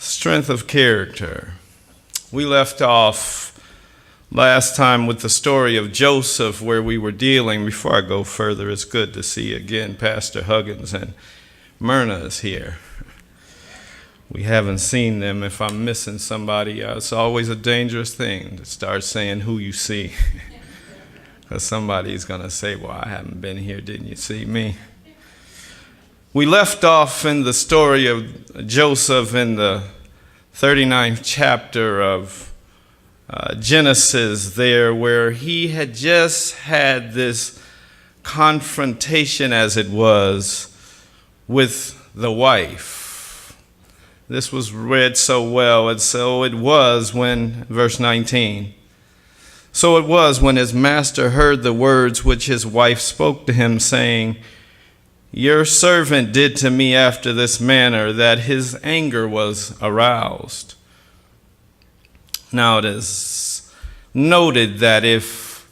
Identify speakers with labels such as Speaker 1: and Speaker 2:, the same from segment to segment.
Speaker 1: Strength of character. We left off last time with the story of Joseph, where we were dealing. Before I go further, it's good to see again Pastor Huggins and Myrna is here. We haven't seen them. If I'm missing somebody, it's always a dangerous thing to start saying who you see. Because somebody's going to say, well, I haven't been here. Didn't you see me? We left off in the story of Joseph in the 39th chapter of Genesis there, where he had just had this confrontation, as it was, with the wife. This was read so well, and so it was when, verse 19, so it was when his master heard the words which his wife spoke to him, saying, your servant did to me after this manner, that his anger was aroused. Now it is noted that if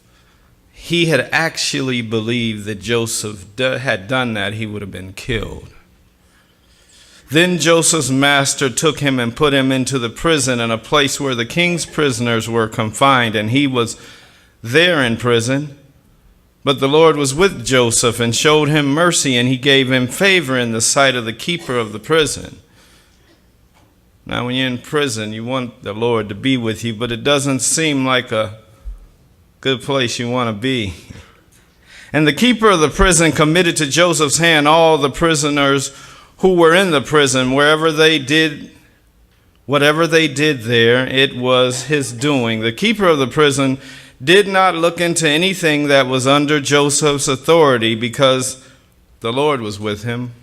Speaker 1: he had actually believed that Joseph had done that, he would have been killed. Then Joseph's master took him and put him into the prison, in a place where the king's prisoners were confined, and he was there in prison. But the Lord was with Joseph and showed him mercy, and he gave him favor in the sight of the keeper of the prison. Now, when you're in prison, you want the Lord to be with you, but it doesn't seem like a good place you want to be. And the keeper of the prison committed to Joseph's hand all the prisoners who were in the prison. Whatever they did there, it was his doing. The keeper of the prison did not look into anything that was under Joseph's authority, because the Lord was with him.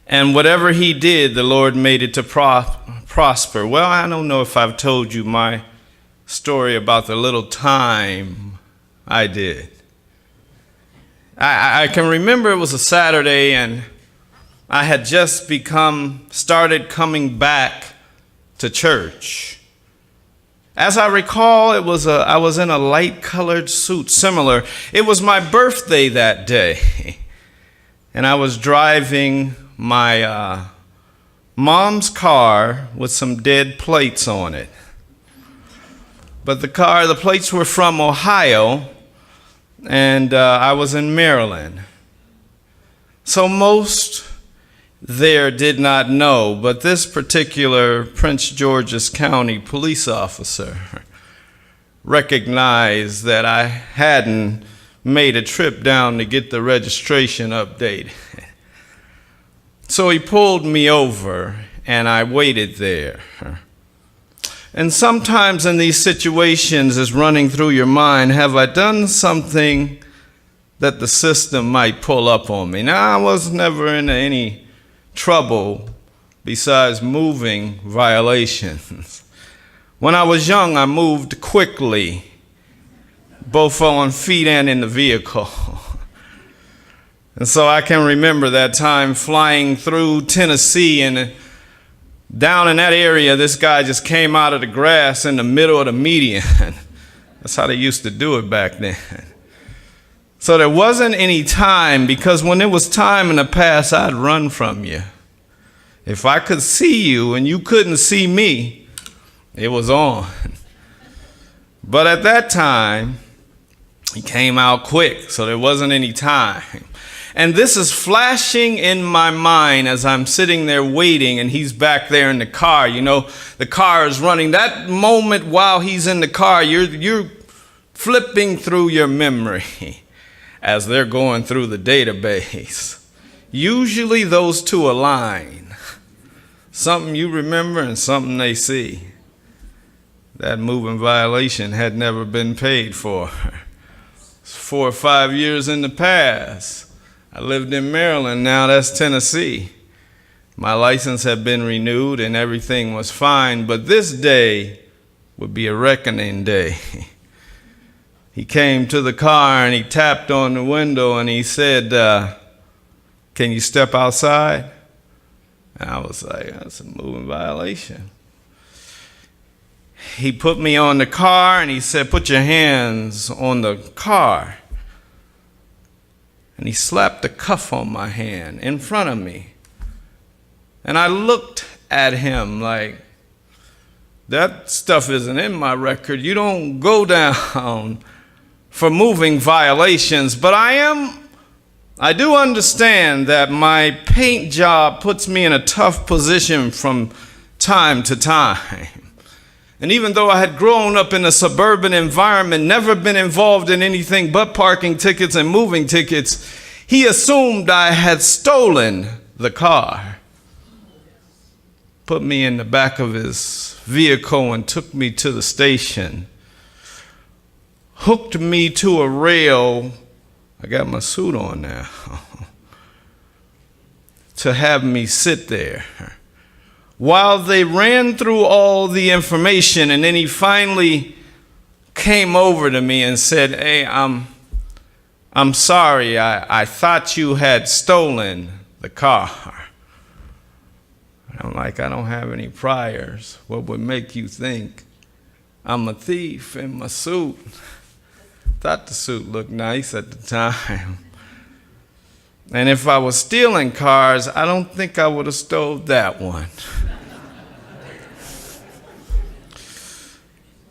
Speaker 1: And whatever he did, the Lord made it to prosper. Well, I don't know if I've told you my story about the little time I did. I can remember it was a Saturday, and I had just started coming back to church. As I recall, I was in a light-colored suit, similar. It was my birthday that day, and I was driving my mom's car with some dead plates on it. But the plates were from Ohio, and I was in Maryland. So most there did not know, but this particular Prince George's County police officer recognized that I hadn't made a trip down to get the registration updated. So he pulled me over, and I waited there. And sometimes in these situations, it's running through your mind, have I done something that the system might pull up on me? Now, I was never in any trouble besides moving violations. When I was young, I moved quickly, both on feet and in the vehicle. And so I can remember that time flying through Tennessee, and down in that area, this guy just came out of the grass in the middle of the median. That's how they used to do it back then. So there wasn't any time, because when it was time in the past, I'd run from you. If I could see you and you couldn't see me, it was on. But at that time, he came out quick, so there wasn't any time. And this is flashing in my mind as I'm sitting there waiting, and he's back there in the car. You know, the car is running. That moment while he's in the car, you're flipping through your memory as they're going through the database. Usually those two align. Something you remember and something they see. That moving violation had never been paid for. It's 4 or 5 years in the past. I lived in Maryland, now that's Tennessee. My license had been renewed and everything was fine, but this day would be a reckoning day. He came to the car and he tapped on the window and he said, can you step outside? And I was like, that's a moving violation. He put me on the car and he said, put your hands on the car. And he slapped a cuff on my hand in front of me. And I looked at him like, that stuff isn't in my record. You don't go down for moving violations. But I do understand that my paint job puts me in a tough position from time to time. And even though I had grown up in a suburban environment, never been involved in anything but parking tickets and moving tickets, he assumed I had stolen the car, put me in the back of his vehicle and took me to the station, hooked me to a rail. I got my suit on now, to have me sit there while they ran through all the information. And then he finally came over to me and said, hey, I'm sorry, I thought you had stolen the car. I'm like, I don't have any priors. What would make you think I'm a thief in my suit? Thought the suit looked nice at the time. And if I was stealing cars, I don't think I would have stole that one.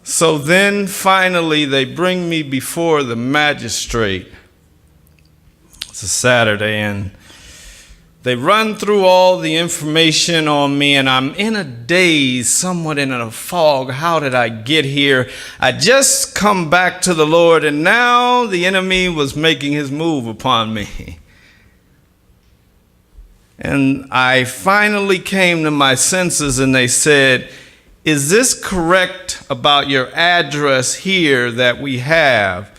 Speaker 1: So then finally they bring me before the magistrate. It's a Saturday, and they run through all the information on me, and I'm in a daze, somewhat in a fog. How did I get here? I just come back to the Lord, and now the enemy was making his move upon me. And I finally came to my senses, and they said, is this correct about your address here that we have?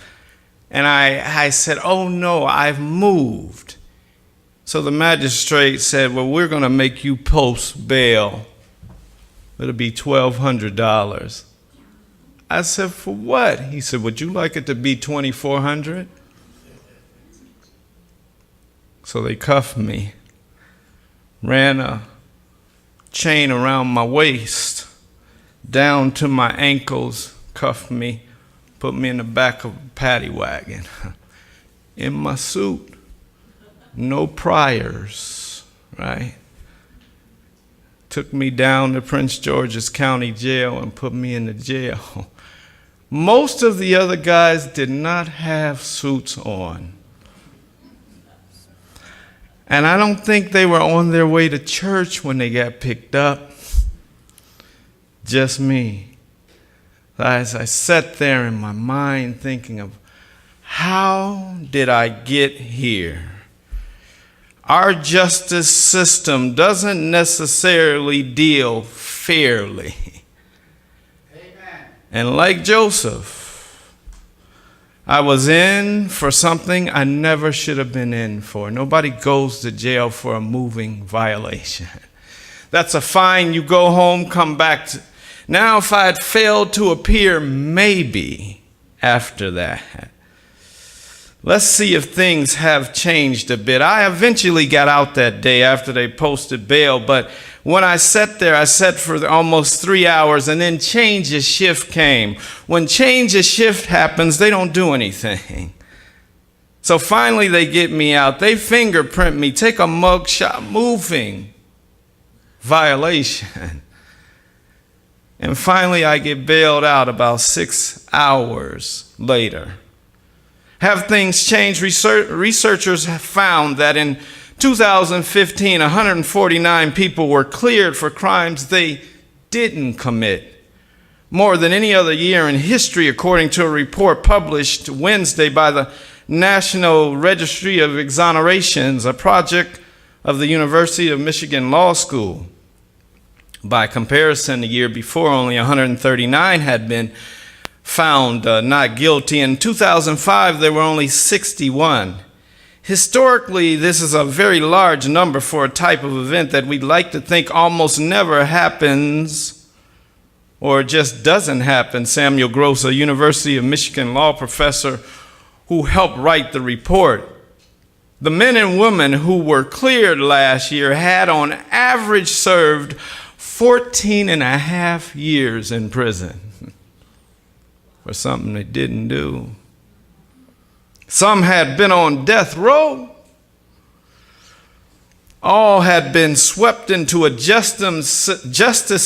Speaker 1: And I said, oh no, I've moved. So the magistrate said, well, we're going to make you post bail. It'll be $1,200. I said, for what? He said, would you like it to be $2,400? So they cuffed me, ran a chain around my waist, down to my ankles, cuffed me, put me in the back of a paddy wagon, in my suit. No priors, right? Took me down to Prince George's County Jail and put me in the jail. Most of the other guys did not have suits on. And I don't think they were on their way to church when they got picked up. Just me. As I sat there in my mind thinking of, how did I get here? Our justice system doesn't necessarily deal fairly. Amen. And like Joseph, I was in for something I never should have been in for. Nobody goes to jail for a moving violation. That's a fine. You go home, come back. Now, if I had failed to appear, maybe after that. Let's see if things have changed a bit. I eventually got out that day after they posted bail, but when I sat there, I sat for almost 3 hours, and then change of shift came. When change of shift happens, they don't do anything. So finally they get me out. They fingerprint me, take a mug shot, moving violation. And finally I get bailed out about 6 hours later. Have things changed? Researchers have found that in 2015, 149 people were cleared for crimes they didn't commit, more than any other year in history, according to a report published Wednesday by the National Registry of Exonerations, a project of the University of Michigan Law School. By comparison, the year before, only 139 had been found not guilty. In 2005, there were only 61. Historically, this is a very large number for a type of event that we'd like to think almost never happens or just doesn't happen. Samuel Gross, a University of Michigan law professor who helped write the report. The men and women who were cleared last year had on average served 14 and a half years in prison for something they didn't do. Some had been on death row. all had been swept into a justice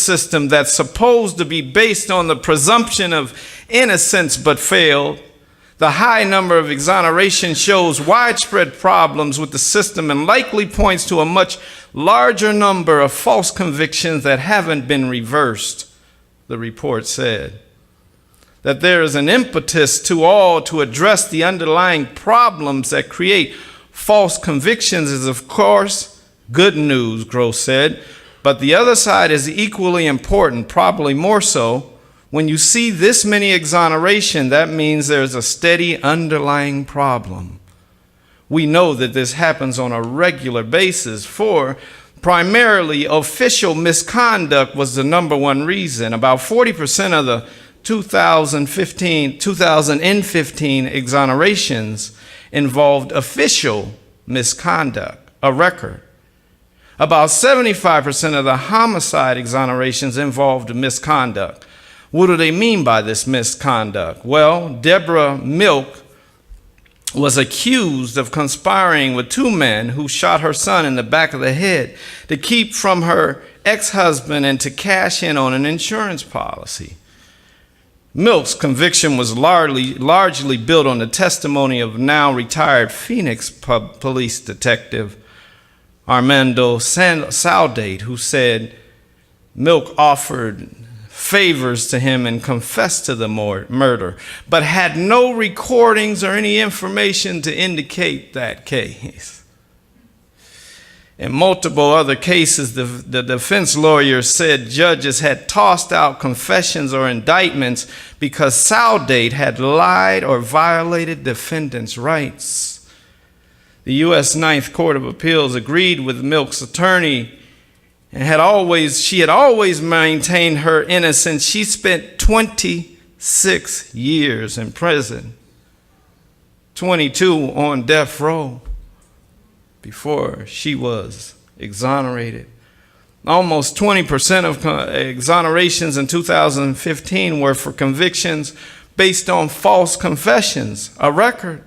Speaker 1: system that's supposed to be based on the presumption of innocence but failed. The high number of exoneration shows widespread problems with the system and likely points to a much larger number of false convictions that haven't been reversed, the report said. That there is an impetus to all to address the underlying problems that create false convictions is, of course, good news, Gross said, but the other side is equally important, probably more so. When you see this many exoneration, that means there's a steady underlying problem. We know that this happens on a regular basis, for primarily official misconduct was the number one reason. About 40% of the 2015 exonerations involved official misconduct, a record. About 75% of the homicide exonerations involved misconduct. What do they mean by this misconduct? Well, Deborah Milk was accused of conspiring with two men who shot her son in the back of the head to keep from her ex-husband and to cash in on an insurance policy. Milk's conviction was largely built on the testimony of now retired Phoenix police detective Armando Saldate, who said Milk offered favors to him and confessed to the murder, but had no recordings or any information to indicate that case. In multiple other cases, the defense lawyers said judges had tossed out confessions or indictments because Saldate had lied or violated defendants' rights. The U.S. Ninth Court of Appeals agreed with Milk's attorney and she had always maintained her innocence. She spent 26 years in prison, 22 on death row before she was exonerated. Almost 20% of exonerations in 2015 were for convictions based on false confessions, a record.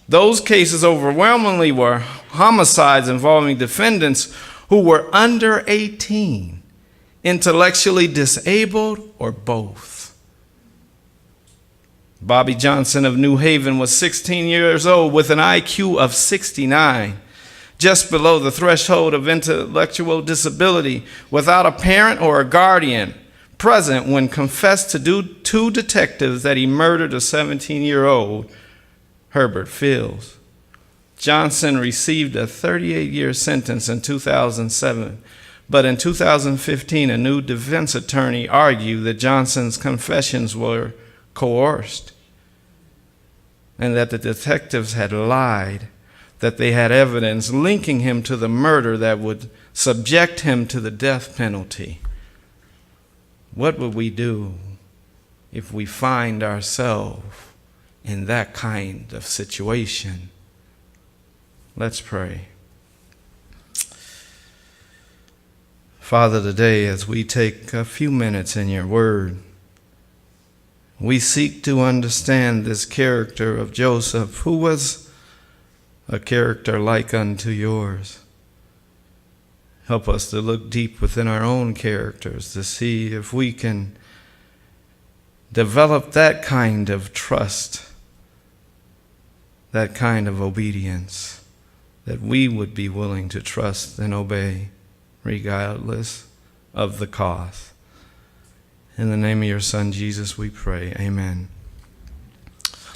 Speaker 1: Those cases overwhelmingly were homicides involving defendants who were under 18, intellectually disabled, or both. Bobby Johnson of New Haven was 16 years old with an IQ of 69, just below the threshold of intellectual disability, without a parent or a guardian present when confessed to two detectives that he murdered a 17-year-old Herbert Fields. Johnson received a 38-year sentence in 2007, but in 2015, a new defense attorney argued that Johnson's confessions were coerced and that the detectives had lied, that they had evidence linking him to the murder that would subject him to the death penalty. What would we do if we find ourselves in that kind of situation? Let's pray. Father, today as we take a few minutes in your word, we seek to understand this character of Joseph, who was a character like unto yours. Help us to look deep within our own characters to see if we can develop that kind of trust, that kind of obedience, that we would be willing to trust and obey regardless of the cost. In the name of your Son, Jesus, we pray. Amen.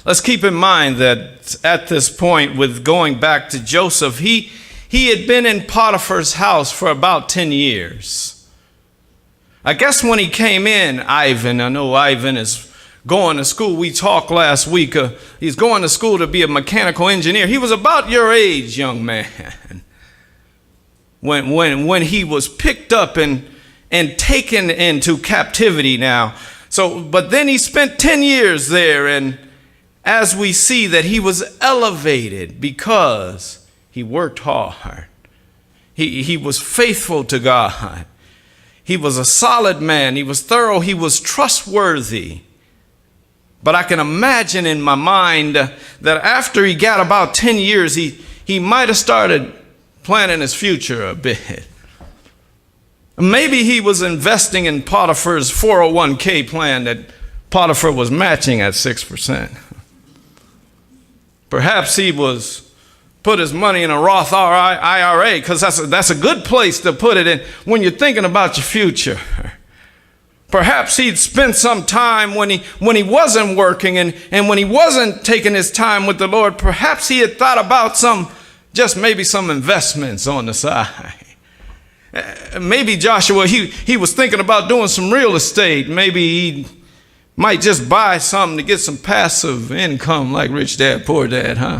Speaker 1: Let's keep in mind that at this point, with going back to Joseph, he had been in Potiphar's house for about 10 years. I guess when he came in, Ivan, I know Ivan is going to school. We talked last week. He's going to school to be a mechanical engineer. He was about your age, young man, when he was picked up and taken into captivity now. But then he spent 10 years there, and as we see that he was elevated because he worked hard. He was faithful to God. He was a solid man. He was thorough. He was trustworthy. But I can imagine in my mind that after he got about 10 years, he might have started planning his future a bit. Maybe he was investing in Potiphar's 401k plan that Potiphar was matching at 6%. Perhaps he was put his money in a Roth IRA, because that's a good place to put it in when you're thinking about your future. Perhaps he'd spent some time when he wasn't working and when he wasn't taking his time with the Lord, perhaps he had thought about maybe some investments on the side. Maybe Joshua, he was thinking about doing some real estate. Maybe he might just buy something to get some passive income like Rich Dad, Poor Dad, huh?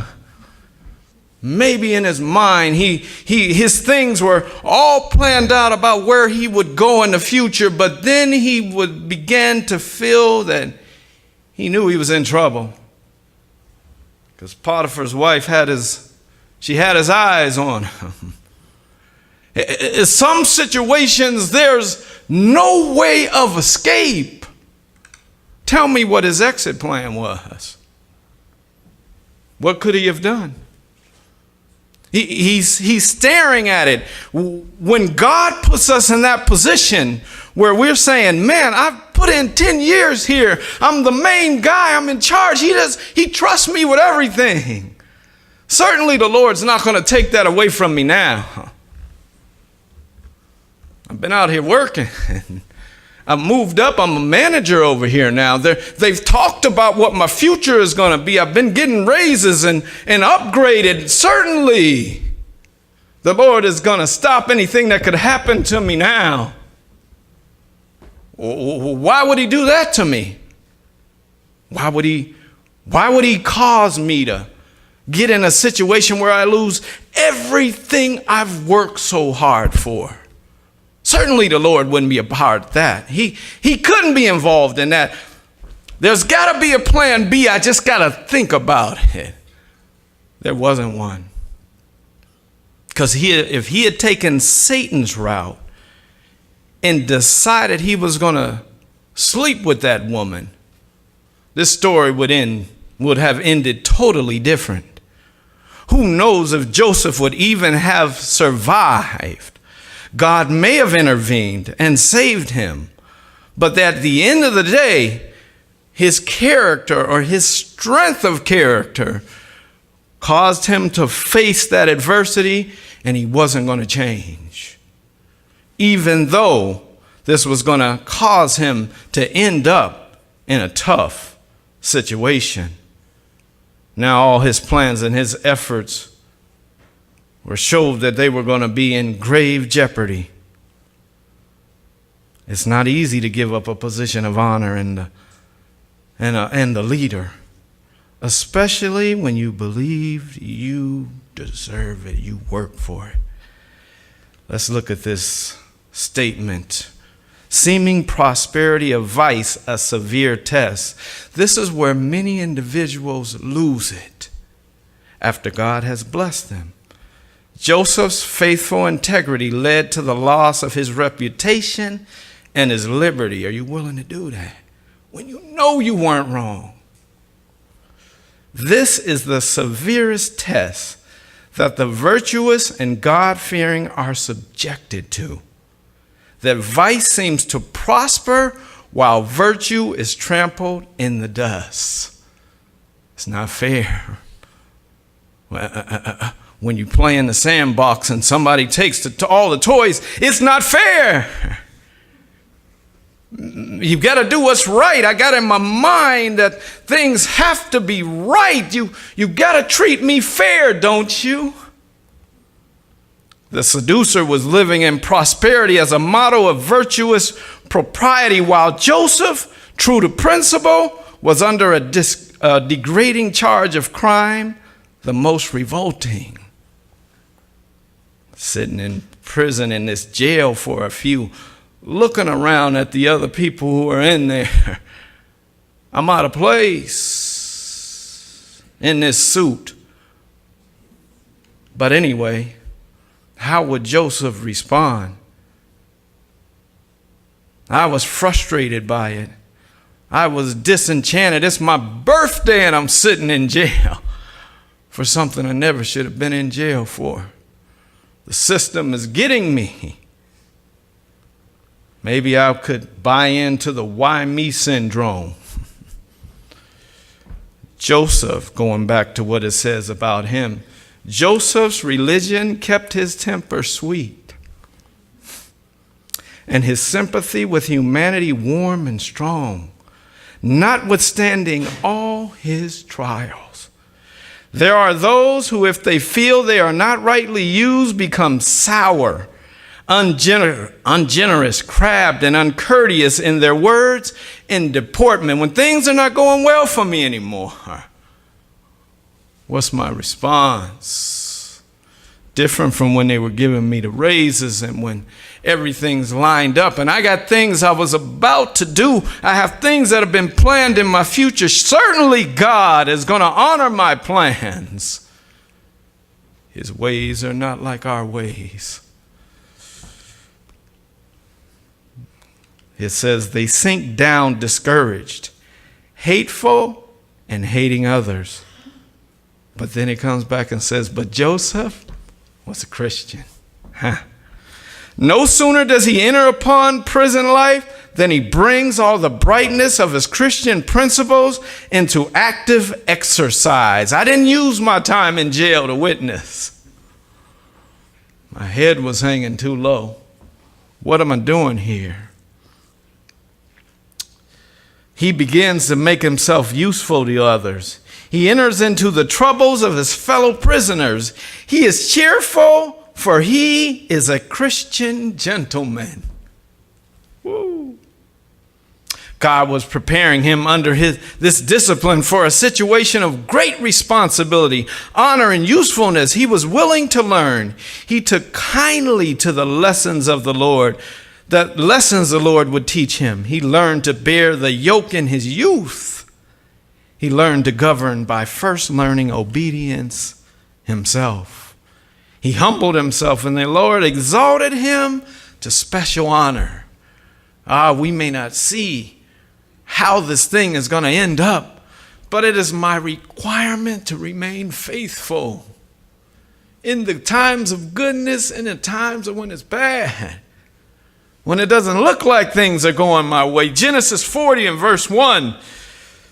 Speaker 1: Maybe in his mind, his things were all planned out about where he would go in the future, but then he would begin to feel that he knew he was in trouble. Because Potiphar's wife had his eyes on him. In some situations, there's no way of escape. Tell me what his exit plan was. What could he have done? He's staring at it. When God puts us in that position where we're saying, man, I've put in 10 years here. I'm the main guy. I'm in charge. He trusts me with everything. Certainly the Lord's not going to take that away from me now. I've been out here working. I've moved up. I'm a manager over here now. They've talked about what my future is going to be. I've been getting raises and upgraded. Certainly, the Lord is going to stop anything that could happen to me now. Why would he do that to me? Why would he cause me to get in a situation where I lose everything I've worked so hard for? Certainly the Lord wouldn't be a part of that. He couldn't be involved in that. There's got to be a plan B. I just got to think about it. There wasn't one. Because if he had taken Satan's route and decided he was going to sleep with that woman, this story would have ended totally different. Who knows if Joseph would even have survived? God may have intervened and saved him, but at the end of the day, his character or his strength of character caused him to face that adversity, and he wasn't going to change. Even though this was going to cause him to end up in a tough situation. Now all his plans and his efforts showed that they were going to be in grave jeopardy. It's not easy to give up a position of honor and the leader, especially when you believe you deserve it, you work for it. Let's look at this statement. Seeming prosperity of vice, a severe test. This is where many individuals lose it after God has blessed them. Joseph's faithful integrity led to the loss of his reputation and his liberty. Are you willing to do that when you know you weren't wrong? This is the severest test that the virtuous and God-fearing are subjected to. That vice seems to prosper while virtue is trampled in the dust. It's not fair. When you play in the sandbox and somebody takes all the toys, it's not fair. You've got to do what's right. I got in my mind that things have to be right. You got to treat me fair, don't you? The seducer was living in prosperity as a model of virtuous propriety, while Joseph, true to principle, was under a degrading charge of crime, the most revolting. Sitting in prison in this jail for a few, looking around at the other people who are in there. I'm out of place in this suit. But anyway, how would Joseph respond? I was frustrated by it. I was disenchanted. It's my birthday and I'm sitting in jail for something I never should have been in jail for. The system is getting me. Maybe I could buy into the why me syndrome. Joseph, going back to what it says about him, Joseph's religion kept his temper sweet and his sympathy with humanity warm and strong, notwithstanding all his trials. There are those who, if they feel they are not rightly used, become sour, ungenerous, crabbed, and uncourteous in their words and deportment. When things are not going well for me anymore, what's my response? Different from when they were giving me the raises and when everything's lined up and I got things I was about to do. I have things that have been planned in my future. Certainly God is going to honor my plans. His ways are not like our ways. It says they sink down discouraged, hateful, and hating others. But then it comes back and says, but Joseph was a Christian. No sooner does he enter upon prison life than he brings all the brightness of his Christian principles into active exercise. I didn't use my time in jail to witness. My head was hanging too low. What am I doing here? He begins to make himself useful to others. He enters into the troubles of his fellow prisoners. He is cheerful, for he is a Christian gentleman. Woo. God was preparing him under this discipline for a situation of great responsibility, honor, and usefulness. He was willing to learn. He took kindly to the lessons of the Lord. The lessons the Lord would teach him. He learned to bear the yoke in his youth. He learned to govern by first learning obedience himself. He humbled himself, and the Lord exalted him to special honor. We may not see how this thing is going to end up, but it is my requirement to remain faithful in the times of goodness and the times of when it's bad. When it doesn't look like things are going my way. Genesis 40 and verse 1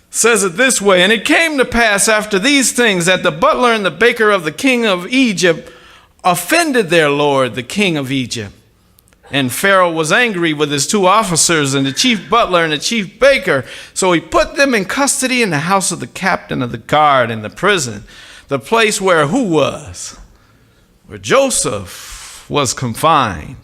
Speaker 1: says it this way, and it came to pass after these things that the butler and the baker of the king of Egypt offended their lord, the king of Egypt. And Pharaoh was angry with his two officers and the chief butler and the chief baker. So he put them in custody in the house of the captain of the guard in the prison, the place where who was? Where Joseph was confined.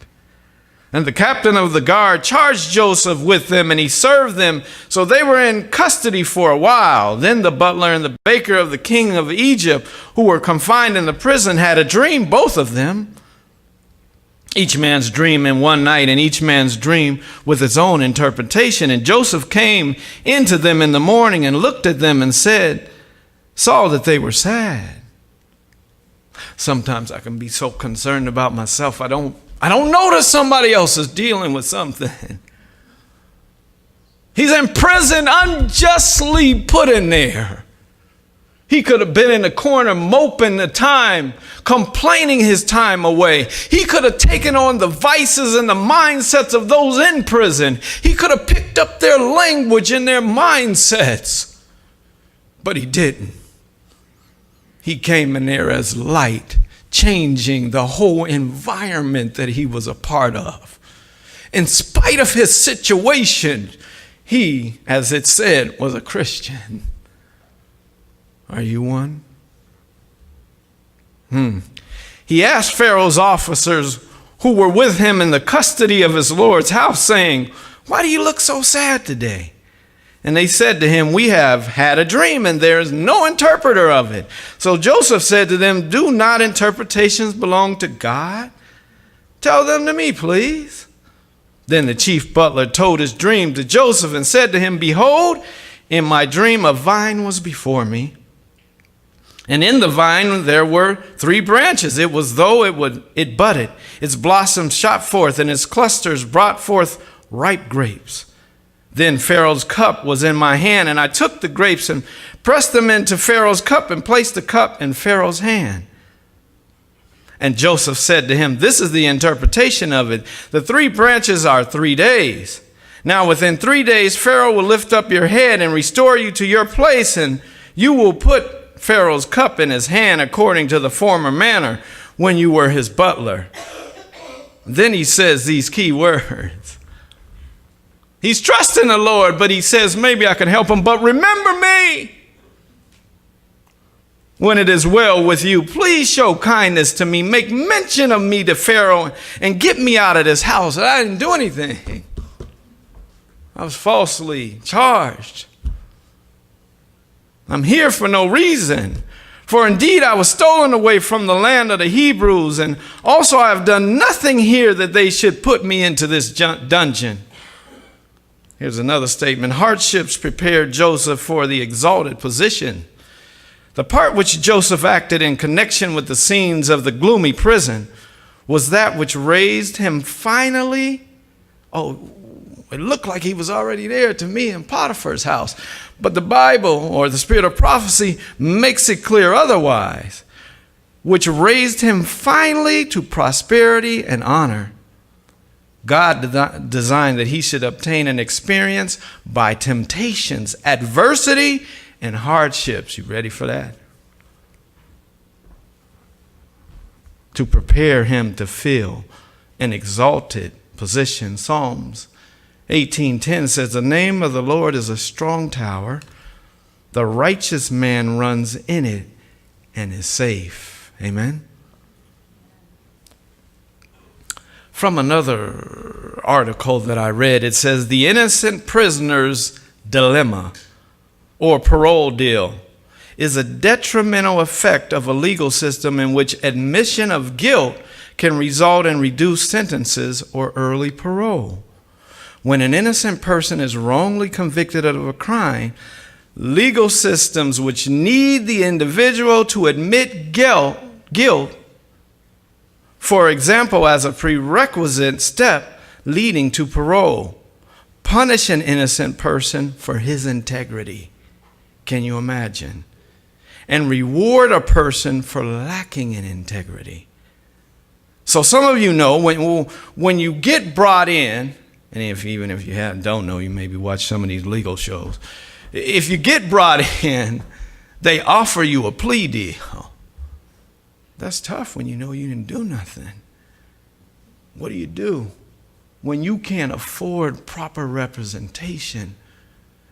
Speaker 1: And the captain of the guard charged Joseph with them, and he served them. So they were in custody for a while. Then the butler and the baker of the king of Egypt, who were confined in the prison, had a dream, both of them. Each man's dream in one night, and each man's dream with its own interpretation. And Joseph came into them in the morning and looked at them and saw that they were sad. Sometimes I can be so concerned about myself, I don't notice somebody else is dealing with something. He's in prison, unjustly put in there. He could have been in the corner moping the time, complaining his time away. He could have taken on the vices and the mindsets of those in prison. He could have picked up their language and their mindsets. But he didn't. He came in there as light, changing the whole environment that he was a part of. In spite of his situation, he, as it said, was a Christian. Are you one? He asked Pharaoh's officers who were with him in the custody of his Lord's house, saying, "Why do you look so sad today?" And they said to him, "We have had a dream, and there is no interpreter of it." So Joseph said to them, "Do not interpretations belong to God? Tell them to me, please." Then the chief butler told his dream to Joseph and said to him, "Behold, in my dream a vine was before me. And in the vine there were 3 branches. It was though it budded. Its blossoms shot forth, and its clusters brought forth ripe grapes. Then Pharaoh's cup was in my hand, and I took the grapes and pressed them into Pharaoh's cup and placed the cup in Pharaoh's hand. And Joseph said to him, this is the interpretation of it. The 3 branches are 3 days. Now within 3 days, Pharaoh will lift up your head and restore you to your place, and you will put Pharaoh's cup in his hand according to the former manner when you were his butler. Then he says these key words. He's trusting the Lord, but he says, maybe I can help him, but remember me. When it is well with you, please show kindness to me. Make mention of me to Pharaoh and get me out of this house. I didn't do anything. I was falsely charged. I'm here for no reason. For indeed I was stolen away from the land of the Hebrews, and also I have done nothing here that they should put me into this dungeon. Here's another statement. Hardships prepared Joseph for the exalted position. The part which Joseph acted in connection with the scenes of the gloomy prison was that which raised him finally. Oh, it looked like he was already there to me in Potiphar's house. But the Bible, or the spirit of prophecy, makes it clear otherwise, which raised him finally to prosperity and honor. God designed that he should obtain an experience by temptations, adversity, and hardships. You ready for that? To prepare him to fill an exalted position. Psalms 18:10 says, the name of the Lord is a strong tower. The righteous man runs in it and is safe. Amen. From another article that I read, it says the innocent prisoner's dilemma or parole deal is a detrimental effect of a legal system in which admission of guilt can result in reduced sentences or early parole. When an innocent person is wrongly convicted of a crime, legal systems which need the individual to admit guilt, for example, as a prerequisite step leading to parole, punish an innocent person for his integrity. Can you imagine? And reward a person for lacking in integrity. So some of you know when you get brought in, and even if you don't know, you maybe watch some of these legal shows. If you get brought in, they offer you a plea deal. That's tough when you know you didn't do nothing. What do? When you can't afford proper representation?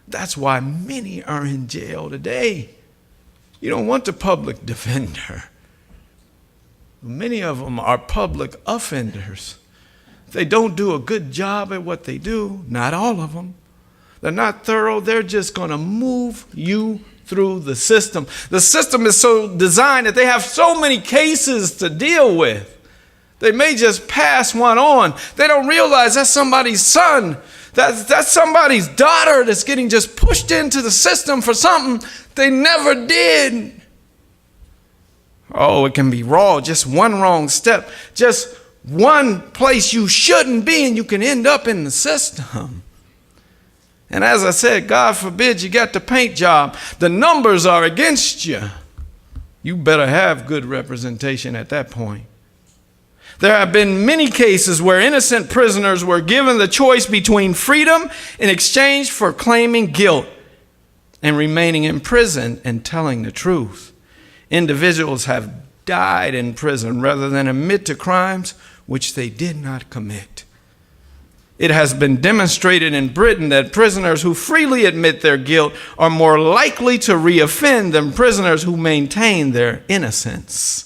Speaker 1: That's why many are in jail today. You don't want the public defender. Many of them are public offenders. They don't do a good job at what they do. Not all of them. They're not thorough. They're just going to move you through the system. The system is so designed that they have so many cases to deal with. They may just pass one on. They don't realize that's somebody's son. That's somebody's daughter that's getting just pushed into the system for something they never did. Oh, it can be raw. Just one wrong step. Just one place you shouldn't be, and you can end up in the system. And as I said, God forbid you got the paint job. The numbers are against you. You better have good representation at that point. There have been many cases where innocent prisoners were given the choice between freedom in exchange for claiming guilt and remaining in prison and telling the truth. Individuals have died in prison rather than admit to crimes which they did not commit. It has been demonstrated in Britain that prisoners who freely admit their guilt are more likely to reoffend than prisoners who maintain their innocence.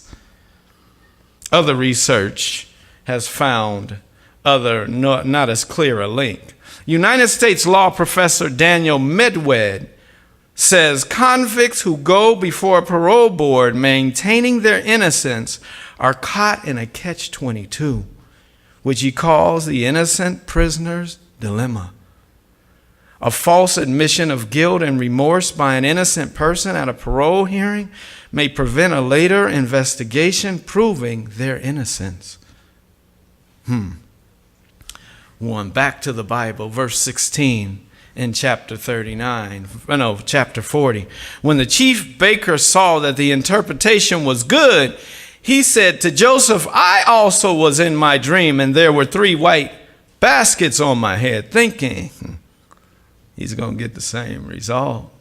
Speaker 1: Other research has found not as clear a link. United States law professor Daniel Midvale says convicts who go before a parole board maintaining their innocence are caught in a catch-22, which he calls the innocent prisoner's dilemma. A false admission of guilt and remorse by an innocent person at a parole hearing may prevent a later investigation proving their innocence. Back to the Bible, verse 16 in chapter 40. When the chief baker saw that the interpretation was good, He said to Joseph, I also was in my dream, and there were 3 white baskets on my head, thinking he's going to get the same result.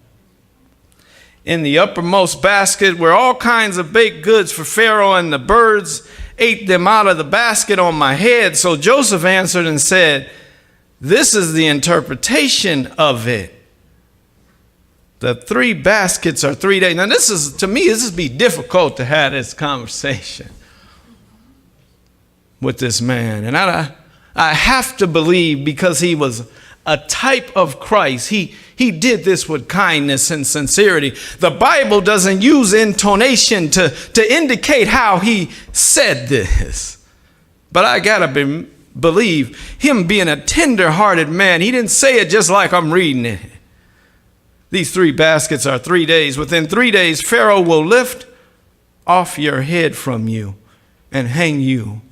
Speaker 1: In the uppermost basket were all kinds of baked goods for Pharaoh, and the birds ate them out of the basket on my head. So Joseph answered and said, this is the interpretation of it. The 3 baskets are 3 days. Now to me, this would be difficult to have this conversation with this man. And I have to believe, because he was a type of Christ, he did this with kindness and sincerity. The Bible doesn't use intonation to indicate how he said this. But I gotta believe him being a tender-hearted man. He didn't say it just like I'm reading it. These 3 baskets are 3 days. Within 3 days, Pharaoh will lift off your head from you and hang you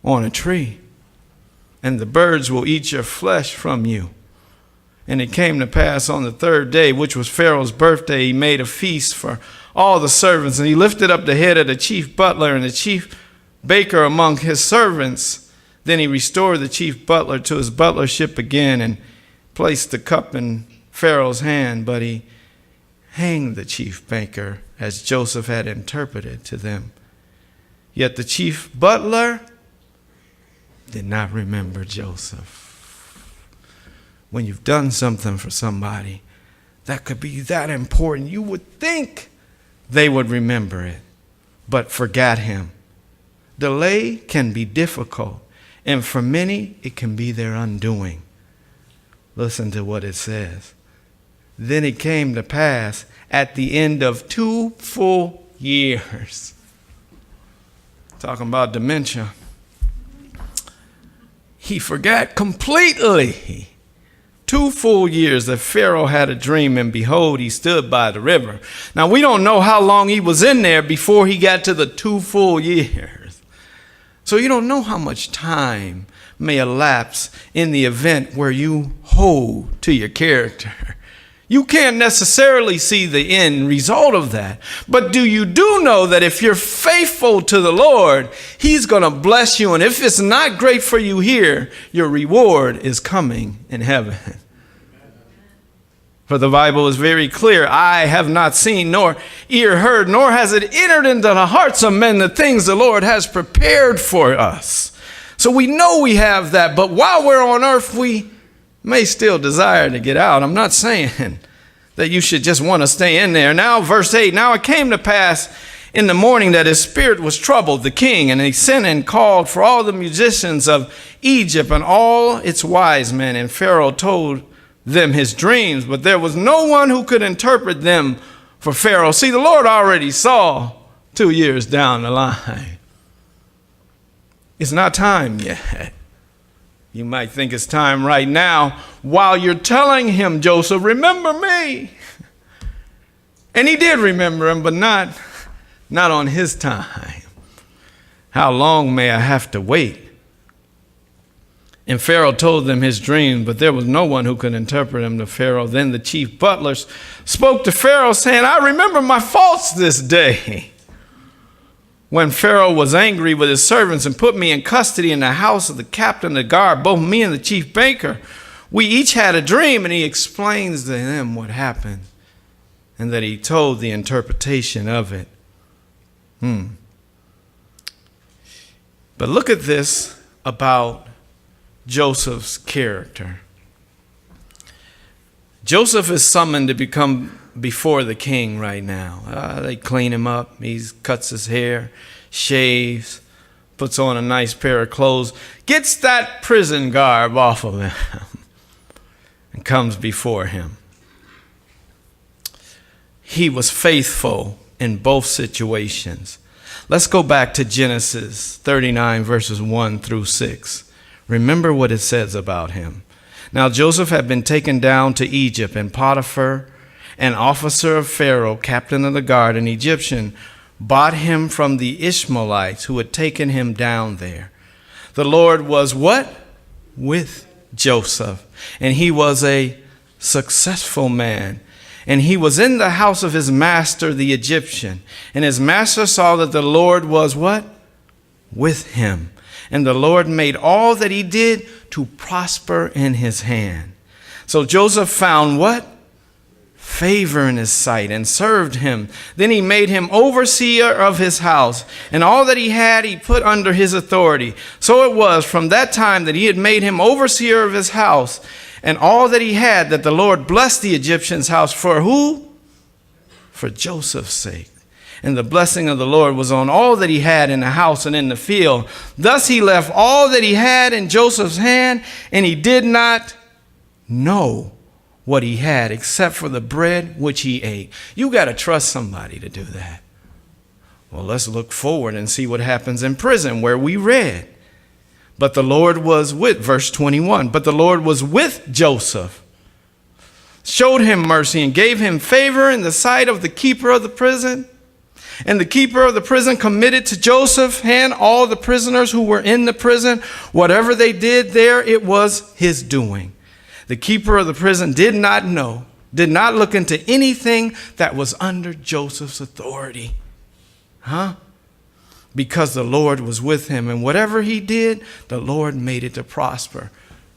Speaker 1: on a tree. And the birds will eat your flesh from you. And it came to pass on the 3rd day, which was Pharaoh's birthday, he made a feast for all the servants. And he lifted up the head of the chief butler and the chief baker among his servants. Then he restored the chief butler to his butlership again and placed the cup in Pharaoh's hand, but he hanged the chief baker as Joseph had interpreted to them. Yet the chief butler did not remember Joseph. When you've done something for somebody that could be that important, you would think they would remember it, but forgot him. Delay can be difficult, and for many, it can be their undoing. Listen to what it says. Then it came to pass at the end of 2 full years. Talking about dementia. He forgot completely. 2 full years that Pharaoh had a dream, and behold, he stood by the river. Now, we don't know how long he was in there before he got to the 2 full years. So you don't know how much time may elapse in the event where you hold to your character. You can't necessarily see the end result of that. But do know that if you're faithful to the Lord, he's going to bless you. And if it's not great for you here, your reward is coming in heaven. For the Bible is very clear. Eye have not seen, nor ear heard, nor has it entered into the hearts of men the things the Lord has prepared for us. So we know we have that. But while we're on earth, we may still desire to get out. I'm not saying that you should just want to stay in there. Now, verse 8, now it came to pass in the morning that his spirit was troubled, the king, and he sent and called for all the musicians of Egypt and all its wise men. And Pharaoh told them his dreams, but there was no one who could interpret them for Pharaoh. See, the Lord already saw 2 years down the line. It's not time yet. You might think it's time right now while you're telling him, Joseph, remember me. And he did remember him, but not on his time. How long may I have to wait? And Pharaoh told them his dream, but there was no one who could interpret him to Pharaoh. Then the chief butlers spoke to Pharaoh, saying, I remember my faults this day, when Pharaoh was angry with his servants and put me in custody in the house of the captain of the guard, both me and the chief baker. We each had a dream, and he explains to them what happened and that he told the interpretation of it. But look at this about Joseph's character. Joseph is summoned to become before the king right now. They clean him up. He cuts his hair, shaves, puts on a nice pair of clothes, gets that prison garb off of him, and comes before him. He was faithful in both situations. Let's go back to Genesis 39, verses 1 through 6. Remember what it says about him. Now Joseph had been taken down to Egypt, and Potiphar, an officer of Pharaoh, captain of the guard, an Egyptian, bought him from the Ishmaelites who had taken him down there. The Lord was what? With Joseph. And he was a successful man. And he was in the house of his master, the Egyptian. And his master saw that the Lord was what? With him. And the Lord made all that he did to prosper in his hand. So Joseph found what? Favor in his sight, and served him. Then he made him overseer of his house, and all that he had he put under his authority. So it was from that time that he had made him overseer of his house, and all that he had, that the Lord blessed the Egyptian's house. For who? For Joseph's sake. And the blessing of the Lord was on all that he had in the house and in the field. Thus he left all that he had in Joseph's hand, and he did not know what he had except for the bread which he ate. You got to trust somebody to do that. Well, let's look forward and see what happens in prison, where we read. But the Lord was with, verse 21, but the Lord was with Joseph, showed him mercy, and gave him favor in the sight of the keeper of the prison. And the keeper of the prison committed to Joseph's hand all the prisoners who were in the prison. Whatever they did there, it was his doing. The keeper of the prison did not look into anything that was under Joseph's authority. Because the Lord was with him, and whatever he did, the Lord made it to prosper.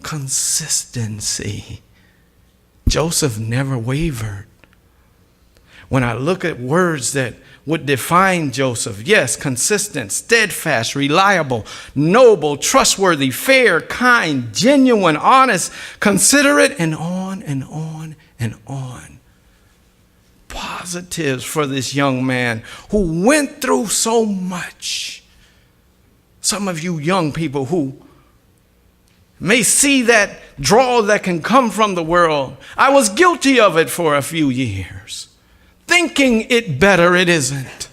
Speaker 1: Consistency. Joseph never wavered. When I look at words that would define Joseph, yes, consistent, steadfast, reliable, noble, trustworthy, fair, kind, genuine, honest, considerate, and on and on and on. Positives for this young man who went through so much. Some of you young people who may see that draw that can come from the world. I was guilty of it for a few years. Thinking it better, it isn't.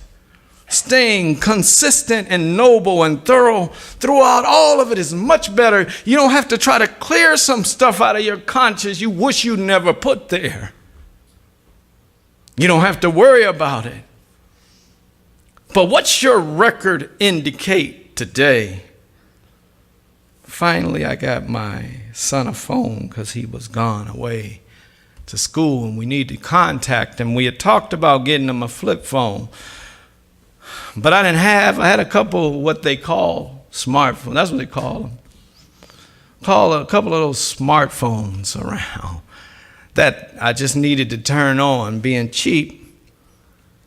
Speaker 1: Staying consistent and noble and thorough throughout all of it is much better. You don't have to try to clear some stuff out of your conscience you wish you never put there. You don't have to worry about it. But what's your record indicate today? Finally, I got my son a phone because he was gone away to school, and we need to contact him. We had talked about getting him a flip phone, but I had a couple what they call smartphones. That's what they call them. Call a couple of those smartphones around that I just needed to turn on. Being cheap,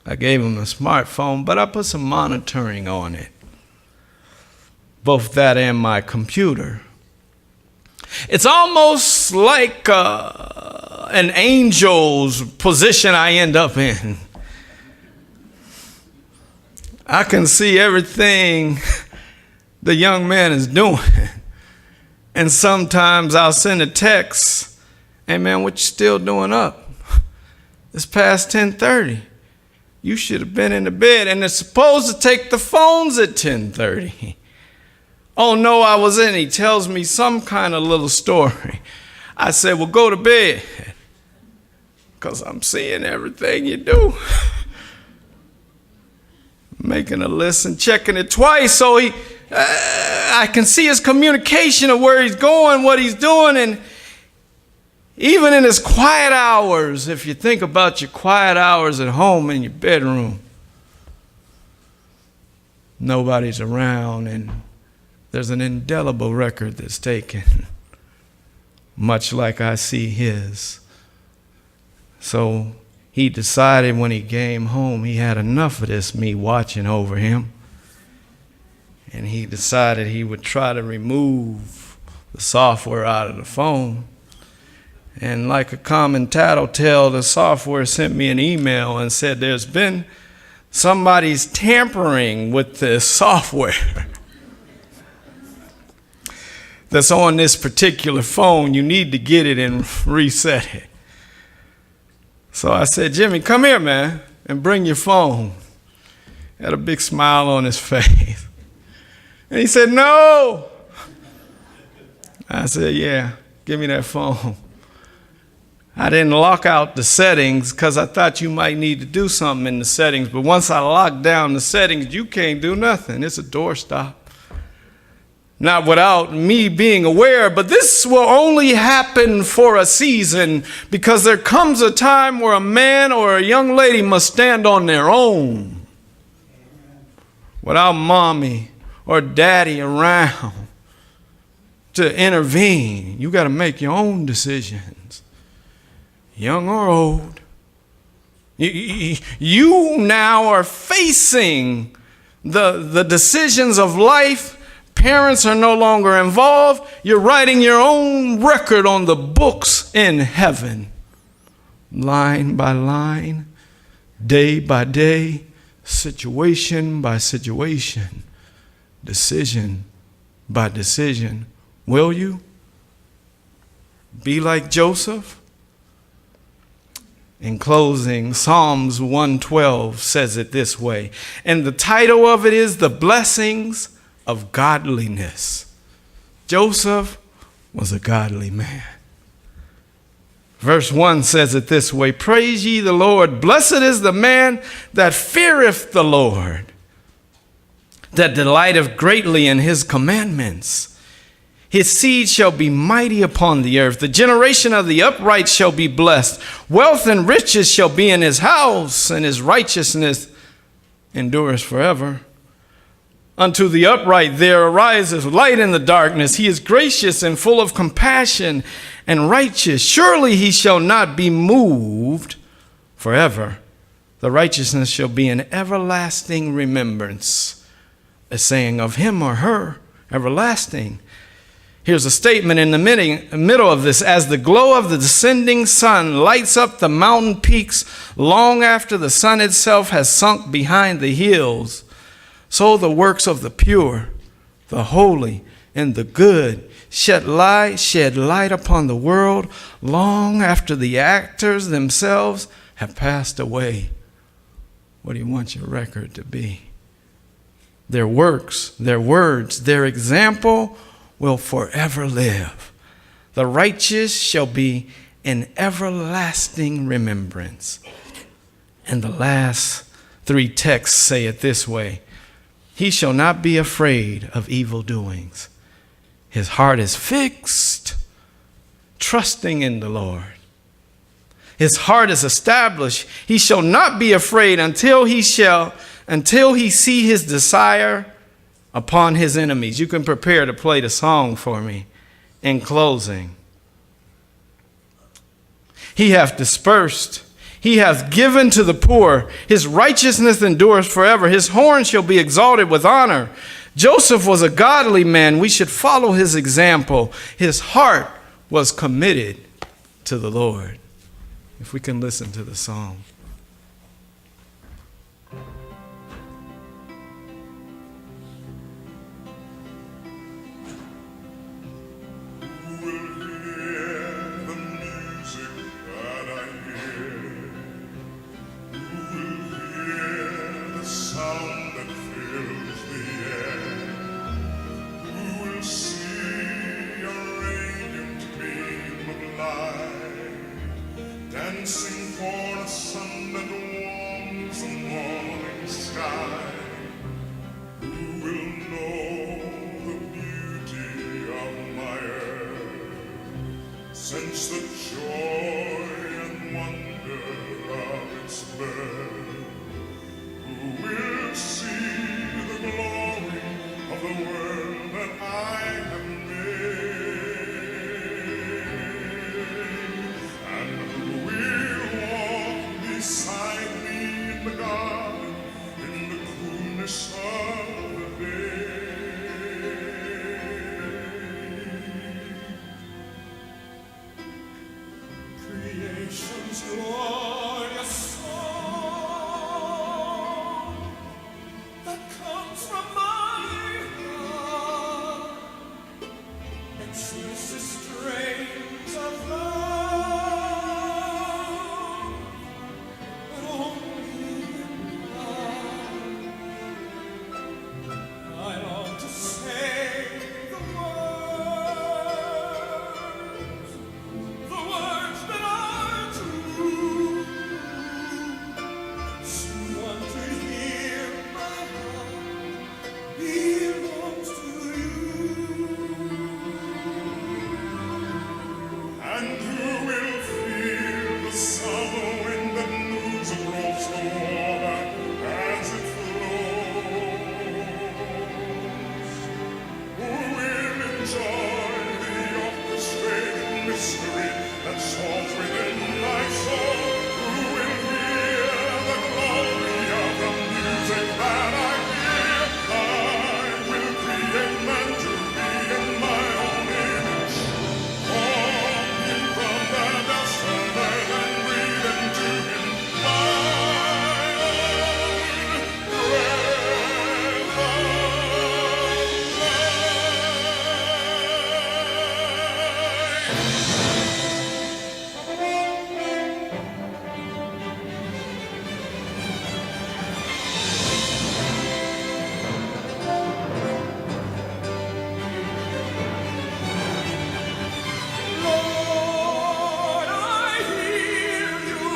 Speaker 1: I gave him a smartphone, but I put some monitoring on it. Both that and my computer. It's almost like an angel's position I end up in. I can see everything the young man is doing. And sometimes I'll send a text, hey man, what you still doing up? It's past 10:30. You should have been in the bed. And they're supposed to take the phones at 10:30. Oh no, I was in. He tells me some kind of little story. I said, well, go to bed, because I'm seeing everything you do. Making a list and checking it twice so I can see his communication of where he's going, what he's doing. And even in his quiet hours, if you think about your quiet hours at home in your bedroom, nobody's around and there's an indelible record that's taken, much like I see his. So he decided when he came home he had enough of this, me watching over him. And he decided he would try to remove the software out of the phone. And like a common tattletale, the software sent me an email and said there's been somebody's tampering with this software that's on this particular phone. You need to get it and reset it. So I said, Jimmy, come here, man, and bring your phone. Had a big smile on his face. And he said, no. I said, yeah, give me that phone. I didn't lock out the settings because I thought you might need to do something in the settings. But once I locked down the settings, you can't do nothing. It's a doorstop. not without me being aware, but this will only happen for a season, because there comes a time where a man or a young lady must stand on their own without mommy or daddy around to intervene. You got to make your own decisions, young or old. You now are facing the decisions of life. Parents are no longer involved. You're writing your own record on the books in heaven, line by line, day by day, situation by situation, decision by decision. Will you be like Joseph? In closing, Psalms 112 says it this way, and the title of it is The Blessings of Godliness. Joseph was a godly man. Verse 1 says it this way, praise ye the Lord, blessed is the man that feareth the Lord, that delighteth greatly in his commandments. His seed shall be mighty upon the earth. The generation of the upright shall be blessed. Wealth and riches shall be in his house, and his righteousness endures forever. Unto the upright there arises light in the darkness. He is gracious and full of compassion and righteous. Surely he shall not be moved forever. The righteousness shall be an everlasting remembrance. A saying of him or her, everlasting. Here's a statement in the middle of this. As the glow of the descending sun lights up the mountain peaks long after the sun itself has sunk behind the hills, so the works of the pure, the holy, and the good shed light upon the world long after the actors themselves have passed away. What do you want your record to be? Their works, their words, their example will forever live. The righteous shall be an everlasting remembrance. And the last three texts say it this way. He shall not be afraid of evil doings. His heart is fixed, trusting in the Lord. His heart is established. He shall not be afraid until he see his desire upon his enemies. You can prepare to play the song for me in closing. He hath dispersed. He hath given to the poor. His righteousness endures forever. His horn shall be exalted with honor. Joseph was a godly man. We should follow his example. His heart was committed to the Lord. If we can listen to the song.
Speaker 2: Dancing for a sun that warms the morning sky. Who will know the beauty of my earth? Sense the joy and wonder of its birth. Who will see the glory of the world that I have made? Beside me in the garden, in the coolness of the day. Creation's glorious song that comes from my heart, exudes strains of love. The words that are true. that soars within my soul. Who will hear the glory of the music that I hear? I will create man to be in my own image. Form him from the dust of earth and breathe into him my own breath of Lord, I hear you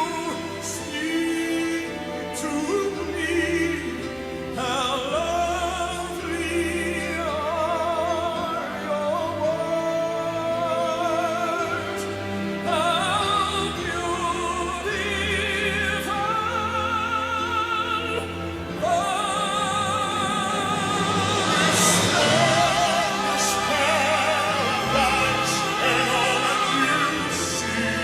Speaker 2: speak to me. How lovely are your words. How beautiful this paradise and all that you see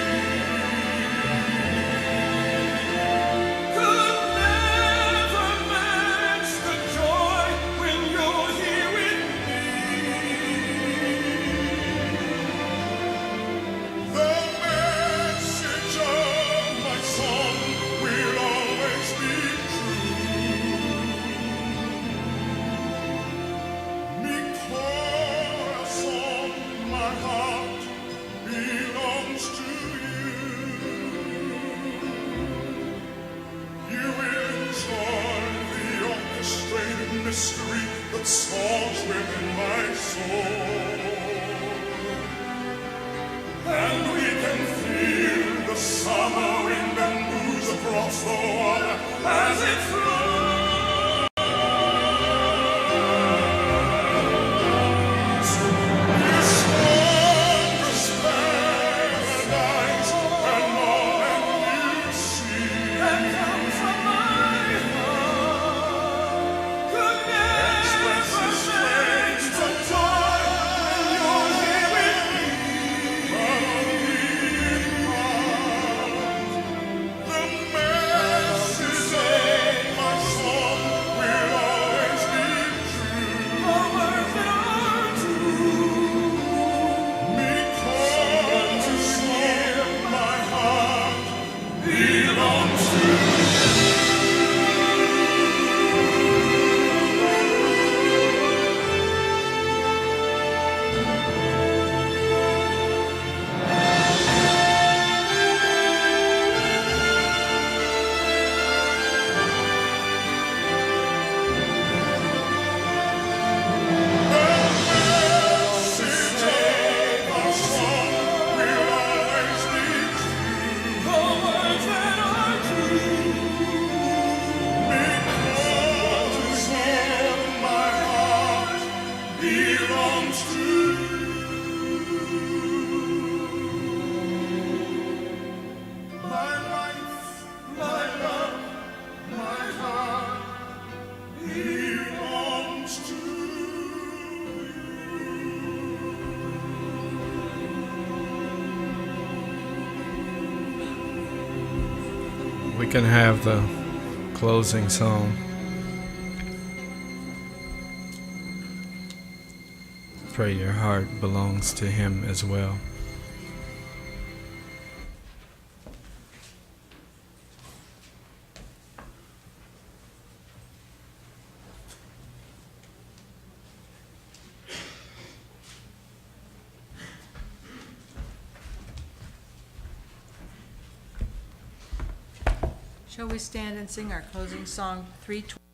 Speaker 2: could never match the joy when you're here with me. The message of my song will always be true. Mi corazón, my heart belongs to you. You will enjoy the orchestrated mystery that soars within my soul. And we can feel the summer wind and moves across the water as it flows. This wondrous paradise and all that you see that comes from my heart could never match the joy when you're here with me. The message of my song will always be true. The words that are true. Because my heart belongs to you.
Speaker 1: We can have the closing song. Pray your heart belongs to him as well.
Speaker 3: Shall we stand and sing our closing song, 320?